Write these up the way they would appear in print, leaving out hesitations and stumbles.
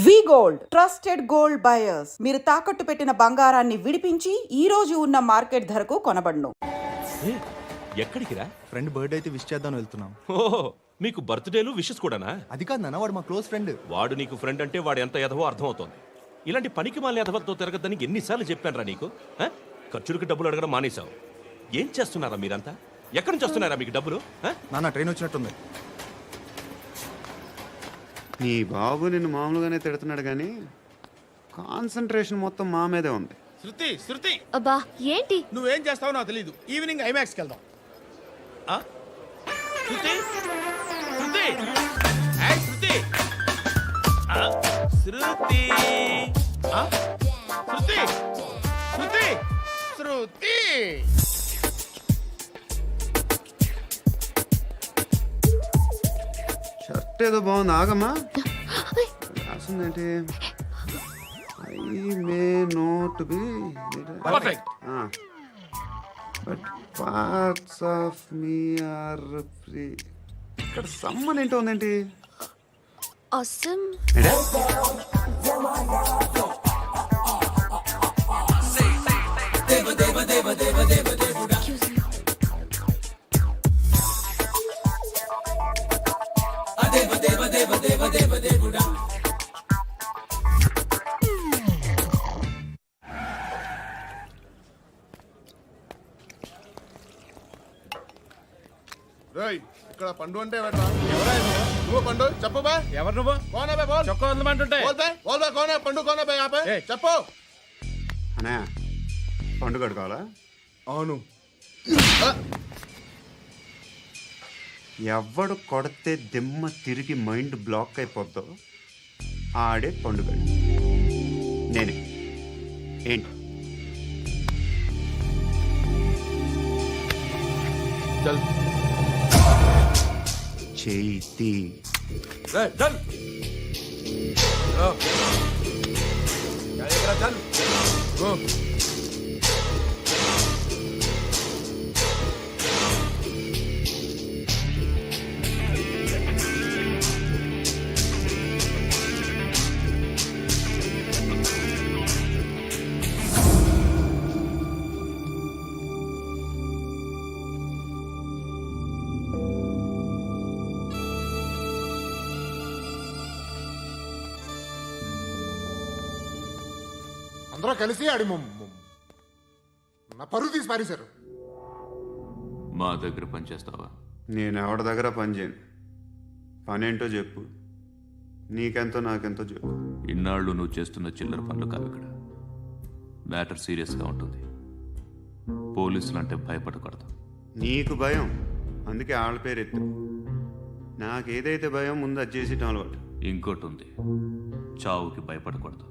వి gold trusted gold buyers. మీరు తాకట్టు పెట్టిన బంగారాన్ని విడిపించి ఈ రోజు ఉన్న మార్కెట్ ధరకు కొనబడును. ఎక్కడికి రా? ఫ్రెండ్ బర్త్డే అయితే విష్ చేద్దాం వెళ్తున్నాం. ఓహో, మీకు బర్త్డేలు విషెస్ కూడానా? అది కాదు నాన్న, వాడు మా క్లోజ్ ఫ్రెండ్. వాడు నీకు ఫ్రెండ్ అంటే వాడు ఎంత ఎదవో అర్థమవుతోంది. ఇలాంటి పనికి మాలిన ఎదవలతో తిరగద్దని ఎన్నిసార్లు చెప్పానురా నీకు? ఖర్చులకు డబ్బులు అడగడం మానేశావు. ఏం చేస్తున్నారా మీరంతా? ఎక్కడి నుంచి వస్తున్నారా మీకు డబ్బులు? నాన్న ట్రైన్ వచ్చినట్టుంది. నీ బాబు నిన్ను మామూలుగానే తిడుతున్నాడు కానీ కాన్సన్ట్రేషన్ మొత్తం మా మీదే ఉంది. శృతి శృతి, అబ్బా ఏంటి? నువ్వేం చేస్తావో నాకు తెలీదు. ఈవినింగ్ ఐమాక్స్కి వెళ్దాం. శృతి శృతి ఏయ్ శృతి శృతి శృతి శృతి శృతి షర్ట్ ఏదో బాగుంది, ఆగమ్మా. రాసిందేంటి? I may not be perfect. But parts of me are free. ఇక్కడ సమ్మన్ ఏంటో ఉందేంటి? అసమ్ ఏంటే? రేయ్, ఇక్కడ పండు అంటే ఎవరా? నువ్వు పండు చెప్పు బా. ఎవరు నువ్వు? కోనే బే బోల్. చొక్కా ఉందమంటుంటే బోల్ బే కోనే పండు కోనే బే ఆపే. ఏయ్. చెప్పు. అనే పండుగ కావాలా? అవును. ఎవడు కొడితే దిమ్మ తిరిగి మైండ్ బ్లాక్ అయిపోద్దో ఆడే పండుగ. నేనే. ఏంటి? చల్ చేతి రే చల్. చల్ గో. అందరూ కలిసి ఆడి నా పరువు తీసి పారేశారు. మా దగ్గర పనిచేస్తావా? నేను ఎవరి దగ్గర పని చేయను. పనేంటో చెప్పు. నీకెంతో నాకెంతో చెప్పు. ఇన్నాళ్ళు నువ్వు చేస్తున్న చిల్లర పనులు కావు ఇక్కడ. మ్యాటర్ సీరియస్గా ఉంటుంది. పోలీసులు అంటే భయపడకూడదు. నీకు భయం, అందుకే ఆళ్ళ పేరు ఎత్తు. నాకేదైతే భయం ముందు అది చేసేటం అలవాటు. ఇంకోటి ఉంది, చావుకి భయపడకూడదు.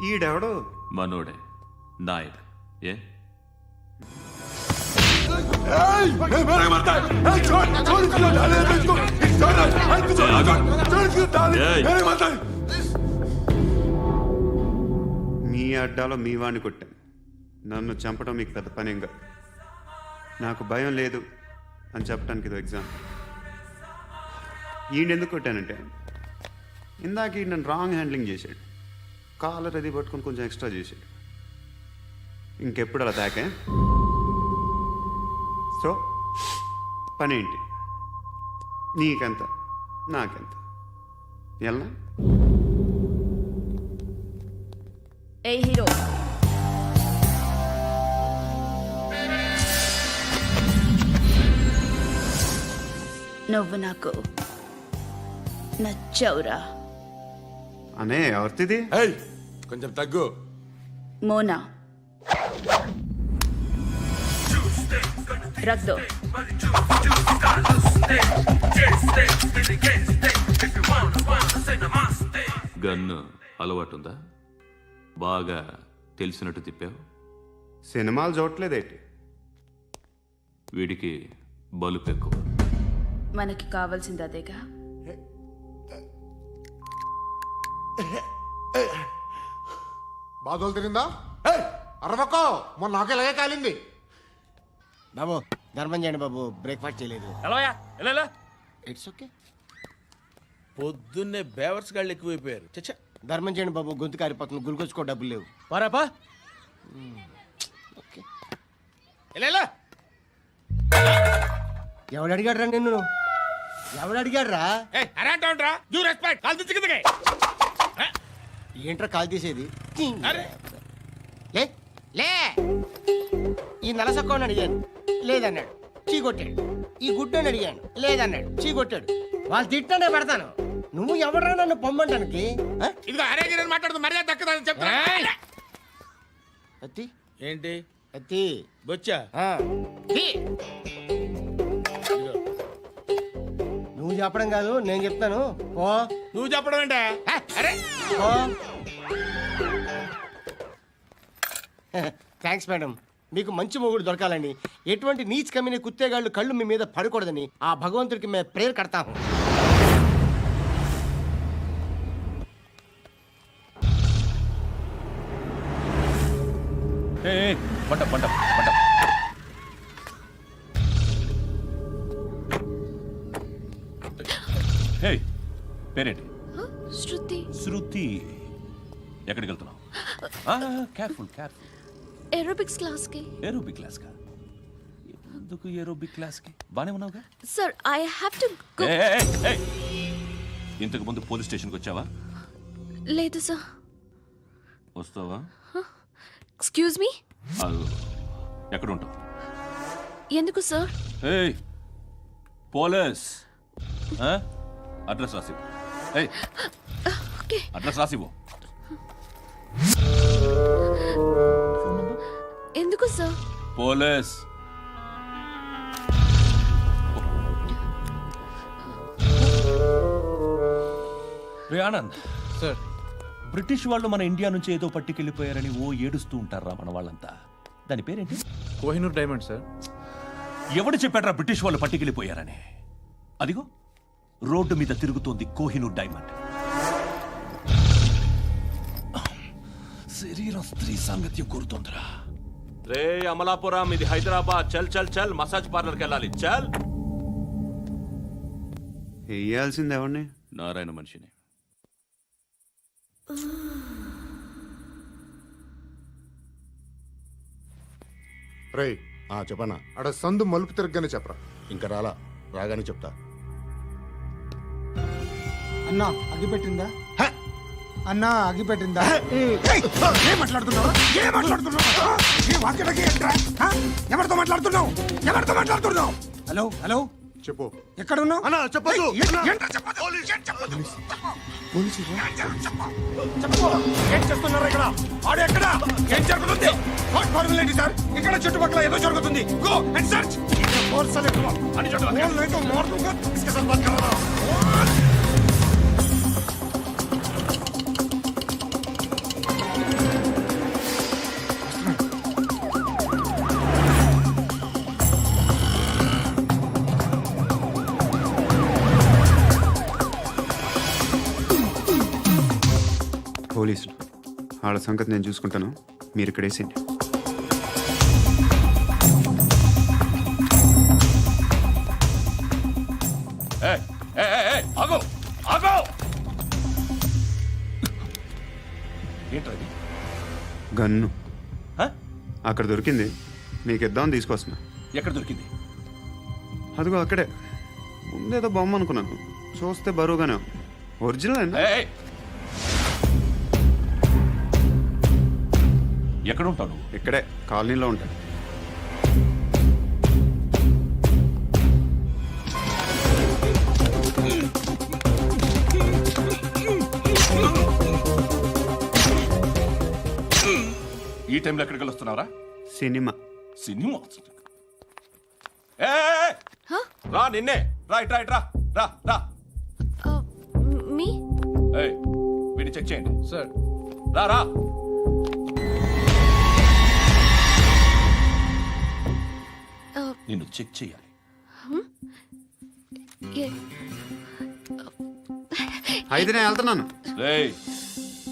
ఈడెవడో మనోడే నాయక్. ఏ మీ అడ్డాలో మీ వాణ్ణి కొట్టాను. నన్ను చంపడం మీకు పెద్ద పనేం కాదు. నాకు భయం లేదు అని చెప్పడానికి ఇది ఎగ్జాంపుల్. ఈయనెందుకు కొట్టానంటే ఇందాక ఈ నన్ను రాంగ్ హ్యాండ్లింగ్ చేశాడు. కాలర్ అది పట్టుకొని కొంచెం ఎక్స్ట్రా చేశాడు. ఇంకెప్పుడు అలా తాకే. సో పనేంటి? నీకెంత నాకెంత? ఎలా? ఏ హీరో, నువ్వు నాకు నచ్చవురా. అనే ఎవరిది? ఏయ్ కొంచెం తగ్గు. మోనా రక్ దో. గన్ను అలవాటుందా? బాగా తెలిసినట్టు తిప్పావు. సినిమాలు చూడట్లేదేంటి? వీడికి బలుపు ఎక్కువ. మనకి కావాల్సింది అదేగా. బాధలు తిరిందా? అరవకో, మొన్న నాకు ఇలాగే కాలింది. బాబు ధర్మం చేయండి బాబు, బ్రేక్ఫాస్ట్ చేయలేదు. It's okay. పొద్దున్నే బేవర్స్ గాళ్ళు ఎక్కువైపోయారు. చచ్చా, ధర్మం చేయండి బాబు, గొంతు కారిపోతుంది, గురికొచ్చుకో డబ్బులు లేవు. పారాపా. ఓకే. ఎలా ఎవడు అడిగాడు రా నిన్ను? ఎవడు అడిగాడు రా? అరేంటా డ్యూ రెస్పెక్ట్. కాల్ తెచ్చి కిందకి. ఏంట్రా కాల్ తీసేది? అరే లే లే. ఈ నలసక్కని అడిగాను, లేదన్నాడు, చీ కొట్టాడు. ఈ గుడ్డని అడిగాను, లేదన్నాడు, చీ కొట్టాడు. వాళ్ళు తిట్టానే పెడతాను. నువ్వు ఎవడరా నన్ను పొమ్మంటానికి? ఇదిగో అరే గిరని మాట్లాడుతూ మర్యాద దక్కదని చెప్తా. అత్తి ఏంటి అత్తి బొచ్చా? ఆ. తీ. నువ్వు చెప్పడం కాదు, నేను చెప్తాను. ఓ నువ్వు చెప్పడం ఏంటే? అరే ఓ. Thanks madam. మీకు మంచి మొగుడు దొరకాలని, ఎటువంటి నీచ్ కమ్మిన కుత్తేగాళ్ళు కళ్ళు మీ మీద పడకూడదని ఆ భగవంతుడికి మేము ప్రేయర్ కడతాము. పంట పంట పంట. హే, పేరేంటి? శృతి. శృతి. ఎక్కడికి వెళ్తున్నావు? Careful careful. ఏరోబిక్స్ క్లాస్ కి. ఏరోబిక్ క్లాస్ కా? ఎందుకు ఏరోబిక్ క్లాస్ కి? బానే ఉన్నావుగా? Sir I have to go. ఇంతకు ముందు పోలీస్ స్టేషన్కి వచ్చావా? లేదు సార్. వస్తావా? Excuse me. ఎక్కడ ఉంటావు? ఎందుకు సార్? ఏయ్, పోలీస్. అడ్రస్ రాసివ్వు. ఏయ్, ఓకే. అడ్రస్ రాసివ్వు. ఎందుకు సార్? పోలీస్. రే ఆనంద్ సార్. బ్రిటిష్ వాళ్ళు మన ఇండియా నుంచి ఏదో పట్టుకెళ్ళిపోయారని ఓ ఏడుస్తూ ఉంటారా మన వాళ్ళంతా? దాని పేరేంటి? Kohinoor diamond sir. ఎవడు చెప్పాడ్రా బ్రిటిష్ వాళ్ళు పట్టుకెళ్ళిపోయారని? అదిగో రోడ్డు మీద తిరుగుతోంది కోహినూర్ డైమండ్. శరీరం స్త్రీ సాంగత్యం కోరుతోందిరా. రే అమలాపురం, ఇది హైదరాబాద్. చల్ చల్ చల్, మసాజ్ పార్లర్కి వెళ్ళాలి. చల్. వేయాల్సింది ఎవరిని? నారాయణ మనిషిని. రై చెప్పనా? అడ సందు మలుపు తిరగగానే చెప్పరా. ఇంకా రాగానే చెప్తా. అన్నా అగ్గిపెట్టిందా? అన్నా అగ్గిపెట్టిందా? ఏం మాట్లాడుతున్నావు? ఏం మాట్లాడుతున్నావు? ఈ వాక్యలకి ఏంట్రా? ఎవరితో మాట్లాడుతున్నావు? ఎవరితో మాట్లాడుతున్నావు? హలో హలో, చెప్పు. ఎక్కడ ఉన్నావు? అన్నా చెప్పదు. ఏంట్రా చెప్పదు? ఏం చెప్పదు? చెప్పు. ఏం చేస్తున్నారు ఇక్కడ? ఆడు ఎక్కడ? ఏం జరుగుతుంది? వాట్ ఫార్మల్ ఏంటి సార్? ఇక్కడ చుట్టుపక్కల ఏదో జరుగుతుంది. Go and search. అని పోలీసులు వాళ్ళ సంగతి నేను చూసుకుంటాను, మీరు ఇక్కడ వేసేయండి. ఆగో ఆగో. ఏంటది? గన్ను అక్కడ దొరికింది, మీకు ఇద్దామని తీసుకొస్తున్నా. ఎక్కడ దొరికింది? అదిగో అక్కడే. ముందేదో బొమ్మ అనుకున్నాను, చూస్తే బరువుగానే ఉంది. ఒరిజినల్ అండి. ఎక్కడ ఉంటావు నువ్వు? ఇక్కడే కాలనీలో ఉంటాడు. ఈ టైంలో ఎక్కడికి వస్తున్నావురా? సినిమా. సినిమా? రా, నిన్నే. రైట్ రైట్ రా రా రా. మీ వీడిని చెక్ చేయండి సార్. రా రా. నిన్ను చెక్ చేయాలి. అయితే నేను వెళ్తున్నాను. రేయ్,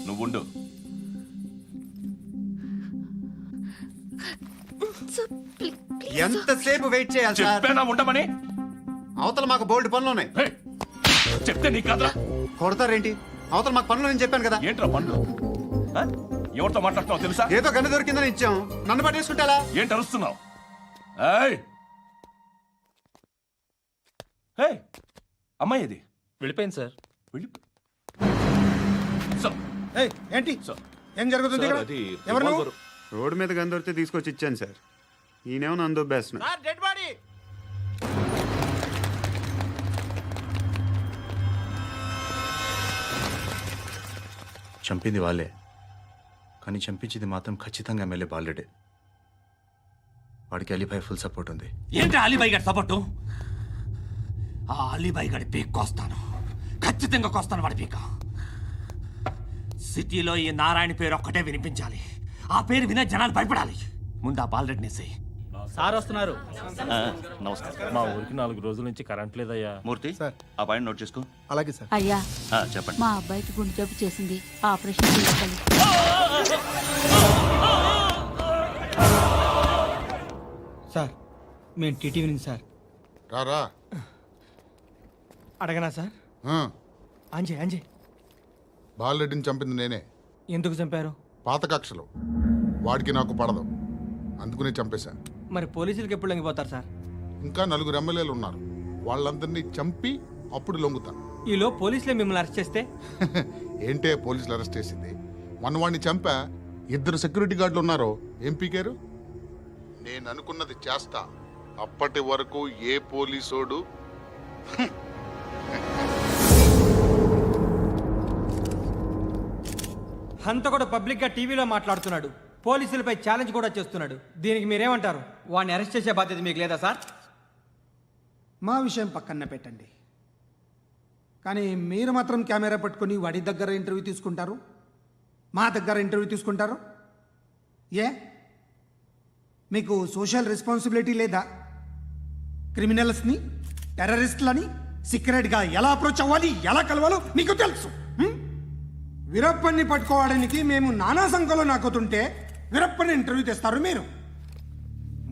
నువ్వుండు. సార్ ఎంతసేపు వెయిట్ చేయాలి సార్? చెప్పేనా ఉండమని? అవతల మాకు బోల్డ్ పనులు ఉన్నాయి. హే, చెప్తే నీకు కదా కొడతారేంటి? అవతల మాకు పనులు నేను చెప్పాను కదా. ఏంట్రా పండ్లు? ఆ? ఎవరితో మాట్లాడుతున్నావు తెలుసా? ఏదో గన్ను దొరికిందని ఇచ్చాం, నన్ను పట్టేసుకుంటా. ఏంటి అరుస్తున్నావు? ఏయ్! ఏయ్! అమ్మాయి ఇది వెళ్ళిపోయింది సార్. వెళ్ళి సార్, ఏంటి సార్. ఏం జరుగుతుంది సార్, ఇక్కడ? అది ఎవరు నువ్వు? రివాల్వర్. రోడ్డు మీద గన్ను దొరికితే తీసుకొచ్చి ఇచ్చాను సార్. ఈయనేమో నన్ను దొబ్బేస్తున్నా. Dead body. చంపింది వాళ్ళే, కానీ చంపించింది మాత్రం ఖచ్చితంగా ఎమ్మెల్యే బాలుడే. వాడికి అలీభాయ్ ఫుల్ సపోర్ట్ ఉంది. ఏంటి అలీబాయి గారి సపోర్టు? ఆ అలీబాయి గారి పీక్ కోస్తాను, ఖచ్చితంగా కోస్తాను వాడి పీక. సిటీలో ఈ నారాయణ పేరు ఒక్కటే వినిపించాలి. ఆ పేరు వినే జనాలు భయపడాలి. ముందు ఆ బాలరెడ్డి నేసి. సార్ వస్తున్నారు. నమస్కారం. మా ఊరికి 4 రోజుల నుంచి కరెంట్ లేదయ్యా. మూర్తి, ఆ పాయింట్ నోట్ చేసుకో. అలాగే సార్. అయ్యా, చెప్పండి. మా అబ్బాయికి గుండె జబ్బు చేసింది, ఆపరేషన్ చేయాలి. సార్ మేము టీటీవీ నుంచి సార్. రారా. అడగనా సార్? అంజే బాలరెడ్డిని చంపింది నేనే. ఎందుకు చంపారు? పాత కక్షలు. వాడికి నాకు పడదు, అందుకునే చంపేశా. మరి పోలీసులకి ఎప్పుడు లొంగిపోతారు సార్? ఇంకా 4 ఎమ్మెల్యేలు ఉన్నారు, వాళ్ళందరినీ చంపి అప్పుడు లొంగుతా. ఈలో పోలీసులే మిమ్మల్ని అరెస్ట్ చేస్తే? ఏంటే పోలీసులు అరెస్ట్ చేసింది? మొన్న వాడిని చంపా, 2 సెక్యూరిటీ గార్డులు ఉన్నారు, ఏం పీకారు? నేను అనుకున్నది చేస్తా. అప్పటి వరకు ఏ పోలీసోడు హంతకుడు పబ్లిక్ గా టీవీలో మాట్లాడుతున్నాడు, పోలీసులపై ఛాలెంజ్ కూడా చేస్తున్నాడు. దీనికి మీరేమంటారు? వాడిని అరెస్ట్ చేసే బాధ్యత మీకు లేదా సార్? మా విషయం పక్కన పెట్టండి, కానీ మీరు మాత్రం కెమెరా పట్టుకొని వాడి దగ్గర ఇంటర్వ్యూ తీసుకుంటారు, మా దగ్గర ఇంటర్వ్యూ తీసుకుంటారు. ఏ మీకు సోషల్ రెస్పాన్సిబిలిటీ లేదా? క్రిమినల్స్ని, టెర్రరిస్టులని సీక్రెట్గా ఎలా అప్రోచ్ అవ్వాలి, ఎలా కలవాలో మీకు తెలుసు. వీరప్పన్ని పట్టుకోవడానికి మేము నానా సంఖ్యలో నాకుతుంటే వీరప్పని ఇంటర్వ్యూ తెస్తారు మీరు.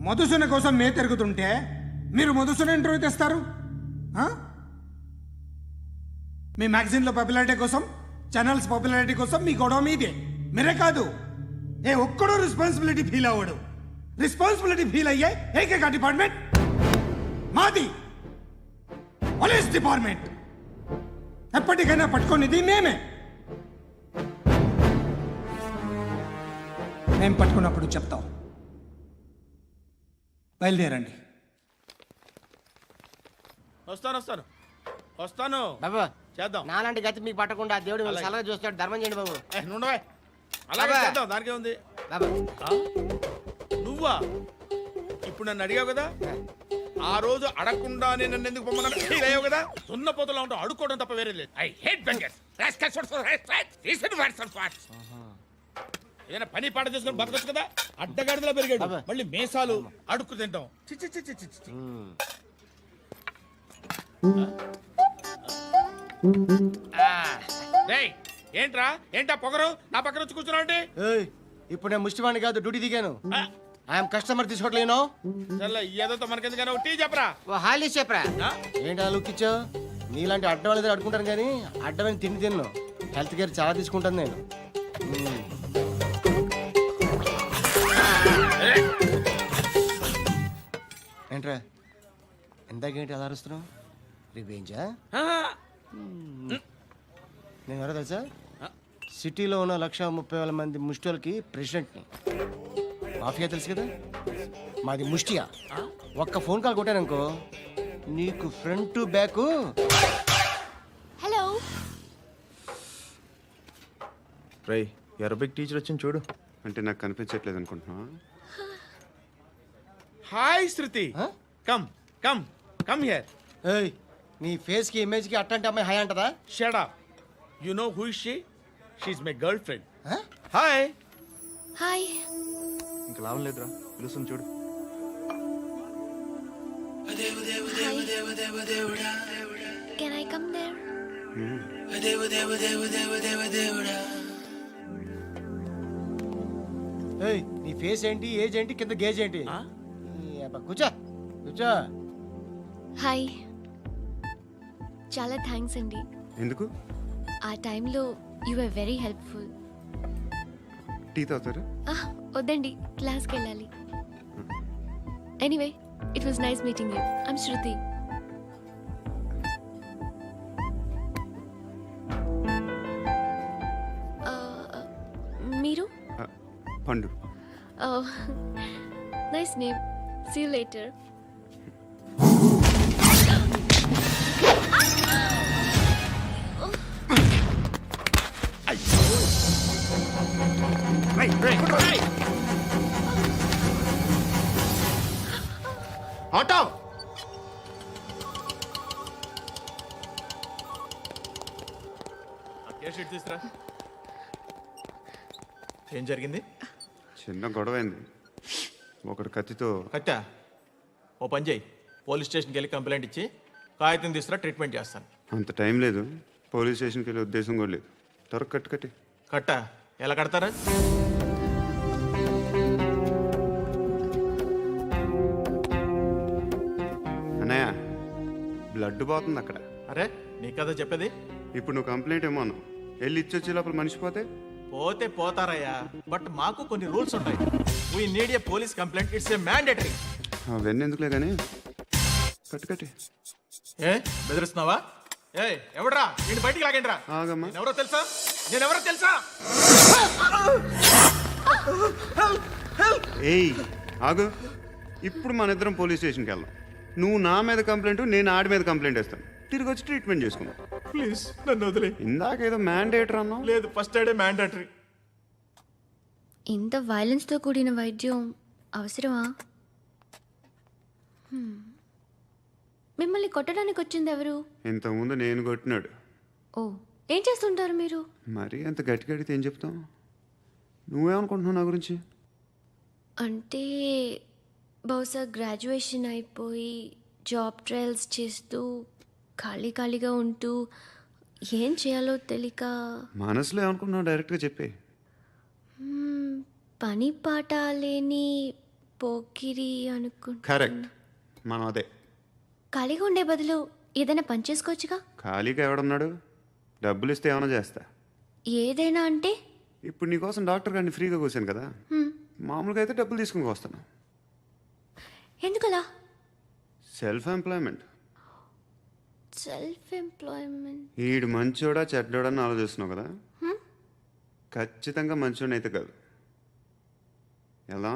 మధుసూన కోసం మే తిరుగుతుంటే మీరు మధుసూన ఇంటర్వ్యూ తెస్తారు. మీ మ్యాగజైన్లో పాపులారిటీ కోసం, ఛానల్స్ పాపులారిటీ కోసం మీ గొడవ మీదే. మీరే కాదు, ఏ ఒక్కడో రెస్పాన్సిబిలిటీ ఫీల్ అవ్వడు. రెస్పాన్సిబిలిటీ ఫీల్ అయ్యే ఏకైక డిపార్ట్మెంట్ మాది, పోలీస్ డిపార్ట్మెంట్. ఎప్పటికైనా పట్టుకునేది మేమే. మేము పట్టుకున్నప్పుడు చెప్తాం. బయలుదేరండి. వస్తాను బాబా చేద్దాం. నాలాంటి గతి మీకు పట్టకుండా దేవుడు మిమ్మల్ని సలహా చూస్తాడు. ధర్మం చేయండి బాబు. నుండవే అలాగే అబ్బా. చేద్దాం, దానికే ఉంది. బాబా నువ్వా ఇప్పుడు నన్ను అడిగావు కదా, ఆ రోజు అడగకుండా నేను నన్ను ఎందుకు పొమ్మన్నా ఫీల్ అయ్యావు కదా. సున్న పోతలో ఉంటావు, అడుక్కోవడం తప్ప వేరే లేదు. I hate bangers. ఏదైనా పని పాట చేసుకుని బతకొచ్చు కదా. అడ్డగాడిదలా పెరిగాడు, మళ్ళీ మేసాలు అడుక్కు తింటాం. చి చి చి చి చి చి. రేయ్, ఏంట్రా ఏంటా పొగరు నా పక్కన వచ్చి కూర్చున్నావు అంటే? ఇప్పుడు నేను ముష్టివాణి కాదు, డ్యూటీ దిగాను. ఐఎమ్ కస్టమర్ తీసుకోవట్లేను. ఏదో మనకెందుకైనా టీ చెప్పరా. ఓ హాలీస్ చెప్పరా. ఏంటి లుక్ ఇచ్చావు? నీలాంటి అడ్డం వాళ్ళ దగ్గర అడుకుంటాను కానీ అడ్డమైన తిండి తిన్ను. హెల్త్ కేర్ చాలా తీసుకుంటాను నేను. ఏంట్రా ఎందాకేంటి అలా అరుస్తున్నావు? రివేంజా? నేను ఎవరో తెలుసా? సిటీలో ఉన్న 130,000 మంది ముష్టిలకి ప్రెసిడెంట్ని. మాఫియా తెలుసు కదా, మాది ముష్టియా. ఒక్క ఫోన్ కాల్ కొట్టాననుకో నీకు ఫ్రంట్ టు బ్యాక్. హలో, రై, అరబిక్ టీచర్ వచ్చింది చూడు. అంటే నాకు కనిపించట్లేదు అనుకుంటున్నా. Hi Shruti, come come come here. ఏయ్, నీ ఫేస్ కి ఇమేజ్ కి అట్టంటే అమ్మాయి హై అంటదా? Shut up. You know who is she? She is my girlfriend. Hi. Hi. ఇంకా లాభం లేదురా, పిలుస్తుంది చూడు. Can I come there? ఏయ్, నీ ఫేస్ ఏంటి, ఏజ్ ఏంటి, కింద గేజ్ ఏంటి? కూర్చో కూర్చో. హాయ్. చాలా థ్యాంక్స్ అండి. ఎందుకు? ఆ టైంలో you are very helpful. Tea తాగుతారా? వద్దండి, క్లాస్కి వెళ్ళాలి. Anyway, it was nice meeting you. I'm Shruti. మీరు? Pandu. Nice name. See you later. Auto. తీసురా. ఏం జరిగింది? చిన్న గొడవ అయింది. ఒకడు కత్తితో. కట్టా, ఓ పని చేయి, పోలీస్ స్టేషన్కి వెళ్ళి కంప్లైంట్ ఇచ్చి కాగితం తీసుకురా, ట్రీట్మెంట్ చేస్తాను. అంత టైం లేదు. పోలీస్ స్టేషన్కి వెళ్ళే ఉద్దేశం కూడా లేదు. త్వరగా కట్టి. కట్టా, ఎలా కడతారా? అన్నయ్య, బ్లడ్ పోతుంది అక్కడ. అరే నీ కదా చెప్పేది. ఇప్పుడు నువ్వు కంప్లైంట్ ఏమో అన్నావు. వెళ్ళి ఇచ్చొచ్చే లోపల మనిషి పోతే పోతే పోతారయ్యా, బట్ మాకు కొన్ని రూల్స్ ఉంటాయి. We need a police complaint, it's a mandatory. అవన్నీ ఎందుకులే కానీ కట్టి. ఏ బెదిరిస్తున్నావా? ఏ ఎవడ్రా నేను బయటికి లాగండి రా. ఆగమ్మా. నేనెవరో తెలుసా? ఏయ్ ఆగు. ఇప్పుడు మన ఇద్దరం పోలీస్ స్టేషన్కి వెళ్దాం. నువ్వు నా మీద కంప్లైంట్, నేను ఆడి మీద కంప్లైంట్ వేస్తాను. తిరిగి వచ్చి ట్రీట్మెంట్ చేసుకుందాం. ప్లీజ్ నన్ను వదిలే. ఇందాకేదో మ్యాండేటర్ అన్నావు. లేదు, ఫస్ట్ ఎయిడే మ్యాండేటరీ. ఇంత వైలెన్స్తో కూడిన వైద్యం అవసరమా? మిమ్మల్ని కొట్టడానికి వచ్చింది ఎవరు? ఇంతకుముందు నేను కొట్టినాడు. ఓ, ఏం చేస్తుంటారు మీరు? మరీ అంత గట్టిగా అడిగితే ఏం చెప్తావు? నువ్వేమనుకుంటున్నావు నా గురించి? అంటే బహుశా గ్రాడ్యుయేషన్ అయిపోయి జాబ్ ట్రయల్స్ చేస్తూ ఖాళీగా ఉంటూ ఏం చేయాలో తెలియక. మనసులో ఏమనుకుంటున్నావు డైరెక్ట్గా చెప్పే. పని పాట లేని పోకిరి అనుకుంటా. కరెక్ట్, మనం అదే. ఖాళీగా ఉండే బదులు ఏదైనా పని చేసుకోవచ్చుగా. ఖాళీగా ఎవడున్నాడు? డబ్బులు ఇస్తే ఏమైనా చేస్తా. ఏదైనా అంటే? ఇప్పుడు నీకోసం డాక్టర్ గారిని ఫ్రీగా కూర్చాను కదా. మామూలుగా అయితే డబ్బులు తీసుకుని వస్తాను. ఎందుకలా? Self employment. ఈడు మంచోడా చెడ్డోడా అని ఆలోచిస్తున్నావు కదా. ఖచ్చితంగా మంచోడైతే కాదు. ఎలా?